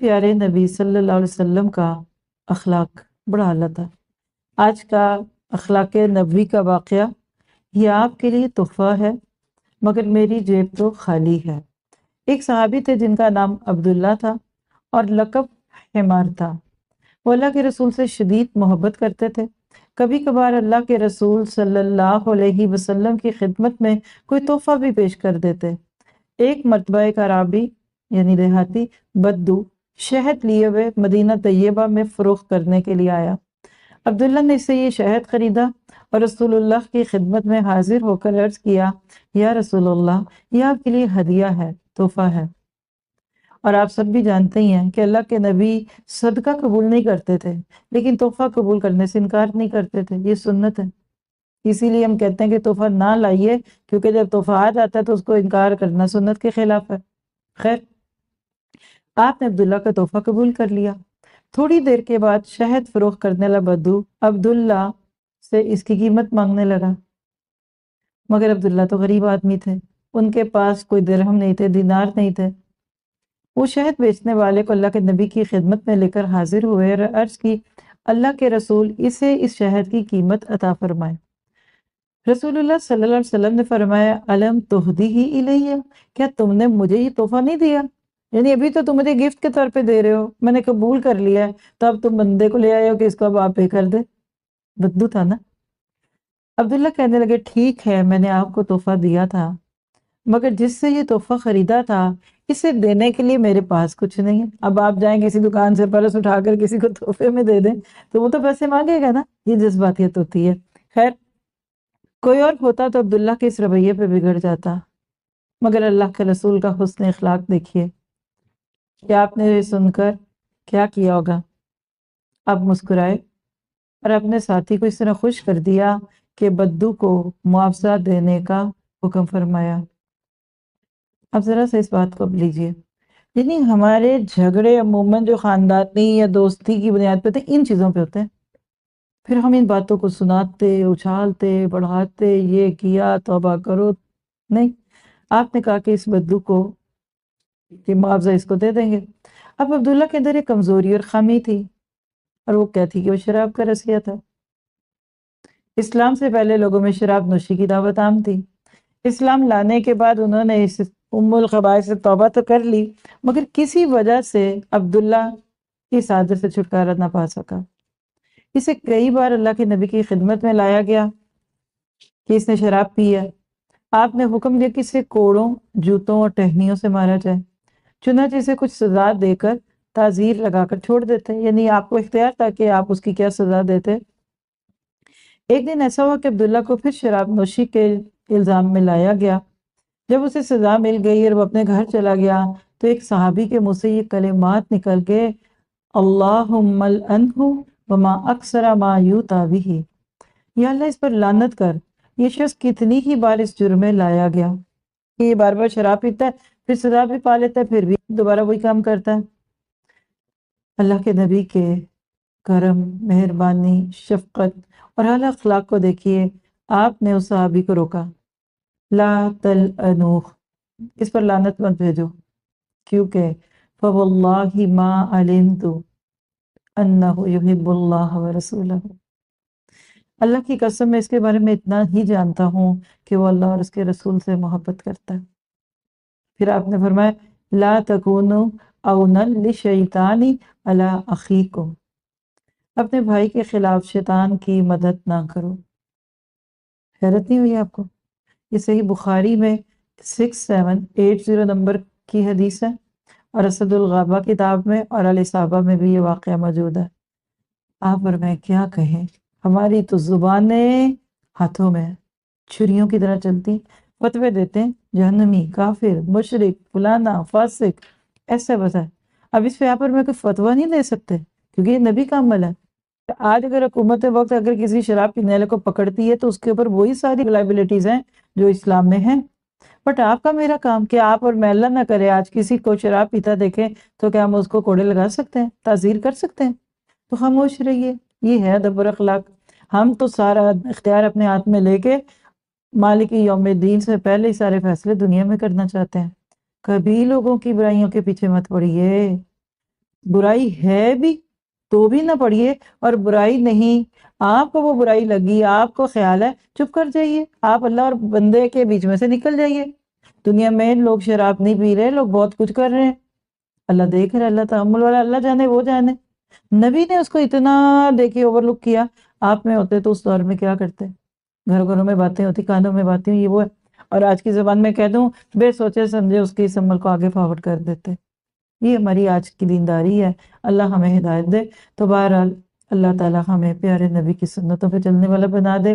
پیارے نبی صلی اللہ علیہ وسلم کا اخلاق بڑا اعلیٰ تھا۔ آج کا اخلاق نبوی کا واقعہ یہ آپ کے لیے تحفہ ہے، مگر میری جیب تو خالی ہے۔ ایک صحابی تھے جن کا نام عبداللہ تھا اور لقب حمار تھا۔ وہ اللہ کے رسول سے شدید محبت کرتے تھے۔ کبھی کبھار اللہ کے رسول صلی اللہ علیہ وسلم کی خدمت میں کوئی تحفہ بھی پیش کر دیتے۔ ایک مرتبہ ایک اعرابی یعنی دیہاتی بدو شہد لیے ہوئے مدینہ طیبہ میں فروخت کرنے کے لیے آیا۔ عبداللہ نے اس سے یہ شہد خریدا اور رسول اللہ کی خدمت میں حاضر ہو کر عرض کیا، یا رسول اللہ، یہ آپ کے لیے ہدیہ ہے، تحفہ ہے۔ اور آپ سب بھی جانتے ہی ہیں کہ اللہ کے نبی صدقہ قبول نہیں کرتے تھے، لیکن تحفہ قبول کرنے سے انکار نہیں کرتے تھے، یہ سنت ہے۔ اسی لیے ہم کہتے ہیں کہ تحفہ نہ لائیے، کیونکہ جب تحفہ آ جاتا ہے تو اس کو انکار کرنا سنت کے خلاف ہے۔ خیر، آپ نے عبداللہ کا تحفہ قبول کر لیا۔ تھوڑی دیر کے بعد شہد فروخت کرنے والا بدو عبداللہ سے اس کی قیمت مانگنے لگا، مگر عبداللہ تو غریب آدمی تھے، ان کے پاس کوئی درہم نہیں تھے، دینار نہیں تھے۔ وہ شہد بیچنے والے کو اللہ کے نبی کی خدمت میں لے کر حاضر ہوئے اور عرض کی، اللہ کے رسول، اسے اس شہد کی قیمت عطا فرمائے۔ رسول اللہ صلی اللہ علیہ وسلم نے فرمایا، علم تہدیہ الیہ، کیا تم نے مجھے یہ تحفہ نہیں دیا؟ یعنی ابھی تو تم مجھے گفٹ کے طور پہ دے رہے ہو، میں نے قبول کر لیا ہے، تو اب تم بندے کو لے آئے ہو کہ اس کو اب آپ پے کر دے۔ بدو تھا نا۔ عبداللہ کہنے لگے، ٹھیک ہے، میں نے آپ کو تحفہ دیا تھا، مگر جس سے یہ تحفہ خریدا تھا اسے دینے کے لیے میرے پاس کچھ نہیں ہے۔ اب آپ جائیں کسی دکان سے پرس اٹھا کر کسی کو تحفے میں دے دیں تو وہ تو پیسے مانگے گا نا، یہ جذباتیت ہوتی ہے۔ خیر، کوئی اور ہوتا تو عبداللہ کے اس رویے پہ بگڑ جاتا، مگر اللہ کے رسول کا حسن اخلاق دیکھیے کہ آپ نے یہ سن کر کیا کیا ہوگا۔ آپ مسکرائے اور اپنے ساتھی کو اس طرح خوش کر دیا کہ بدو کو معاوضہ دینے کا حکم فرمایا۔ اب ذرا سے اس بات کو اب لیجئے، یعنی ہمارے جھگڑے عموماً جو خاندانی یا دوستی کی بنیاد پہ ہوتے ہیں، ان چیزوں پہ ہوتے ہیں۔ پھر ہم ان باتوں کو سناتے، اچھالتے، بڑھاتے، یہ کیا، توبہ کرو، نہیں۔ آپ نے کہا کہ اس بدو کو کہ معاوضہ اس کو دے دیں گے۔ اب عبداللہ کے اندر ایک کمزوری اور خامی تھی، اور وہ کیا تھی کہ وہ شراب کا رسیہ تھا۔ اسلام سے پہلے لوگوں میں شراب نوشی کی دعوت عام تھی۔ اسلام لانے کے بعد انہوں نے اس الخبائث سے توبہ تو کر لی، مگر کسی وجہ سے عبداللہ اس عادت سے چھٹکارا نہ پا سکا۔ اسے کئی بار اللہ کے نبی کی خدمت میں لایا گیا کہ اس نے شراب پی ہے۔ آپ نے حکم دیا کہ اسے کوڑوں، جوتوں اور ٹہنیوں سے مارا جائے، چنانچہ اسے کچھ سزا دے کر تعزیر لگا کر چھوڑ دیتے، یعنی آپ کو اختیار تھا کہ آپ اس کی کیا سزا دیتے۔ ایک دن ایسا ہوا کہ عبداللہ کو پھر شراب نوشی کے الزام میں لایا گیا۔ جب اسے سزا مل گئی اور وہ اپنے گھر چلا گیا تو ایک صحابی کے منہ سے یہ کلمات نکل کے، اللہم العنہ وما اکثر ما یوتی بہ، یا اللہ اس پر لعنت کر، یہ شخص کتنی ہی بار اس جرم میں لایا گیا کہ یہ بار بار شراب پیتا ہے، پھر سزا بھی پا لیتا ہے، پھر بھی دوبارہ وہی کام کرتا ہے۔ اللہ کے نبی کے کرم، مہربانی، شفقت اور اعلیٰ اخلاق کو دیکھیے، آپ نے اس صحابی کو روکا، لا تلعنوہ، اس پر لعنت مت بھیجو، کیونکہ فواللہ ما علمت انہ یحب اللہ ورسولہ، اللہ کی قسم میں اس کے بارے میں اتنا ہی جانتا ہوں کہ وہ اللہ اور اس کے رسول سے محبت کرتا ہے۔ پھر آپ نے فرمایا، لا تکونوا اونا للشیطان علی اخیکم، اپنے بھائی کے خلاف شیطان کی مدد نہ کرو۔ حیرت نہیں ہوئی آپ کو؟ یہ صحیح بخاری میں 6780 نمبر کی حدیث ہے، اور اسد الغابہ کتاب میں اور الاصابہ میں بھی یہ واقعہ موجود ہے۔ آپ اور میں کیا کہیں، ہماری تو زبانیں ہاتھوں میں چھریوں کی طرح چلتی، فتوے دیتے ہیں، جہنمی، کافر، مشرک، فلانا، فاسق، ایسا بتا ہے۔ اب اس پہ آپ اور میں کوئی فتویٰ نہیں دے سکتے، کیونکہ یہ نبی کا عمل ہے۔ آج اگر حکومت وقت اگر کسی شراب پینے والے کو پکڑتی ہے تو اس کے اوپر وہی ساری لائبلٹیز ہیں جو اسلام میں ہیں۔ بٹ آپ کا میرا کام کہ آپ اور میں، اللہ نہ کرے، آج کسی کو شراب پیتا دیکھیں تو کیا ہم اس کو کوڑے لگا سکتے ہیں، تعزیر کر سکتے ہیں؟ تو خاموش رہیے، یہ ہے ادب اور اخلاق۔ ہم تو سارا اختیار اپنے ہاتھ میں لے کے مالک یوم الدین سے پہلے ہی سارے فیصلے دنیا میں کرنا چاہتے ہیں۔ کبھی لوگوں کی برائیوں کے پیچھے مت پڑیے، برائی ہے بھی تو بھی نہ پڑھیے، اور برائی نہیں، آپ کو وہ برائی لگی، آپ کو خیال ہے، چپ کر جائیے، آپ اللہ اور بندے کے بیچ میں سے نکل جائیے۔ دنیا میں لوگ شراب نہیں پی رہے، لوگ بہت کچھ کر رہے ہیں، اللہ دیکھ رہا ہے، اللہ تعامل والا، اللہ جانے وہ جانے۔ نبی نے اس کو اتنا دیکھیے اوور لک کیا، آپ میں ہوتے تو اس دور میں کیا کرتے؟ گھر گھروں میں باتیں ہوتی، کانوں میں باتیں، یہ وہ ہے، اور آج کی زبان میں کہہ دوں، بے سوچے سمجھے اس کی اس عمل کو آگے فارورڈ کر دیتے۔ یہ ہماری آج کی دینداری ہے، اللہ ہمیں ہدایت دے۔ تو بہرحال اللہ تعالیٰ ہمیں پیارے نبی کی سنتوں پہ چلنے والا بنا دے،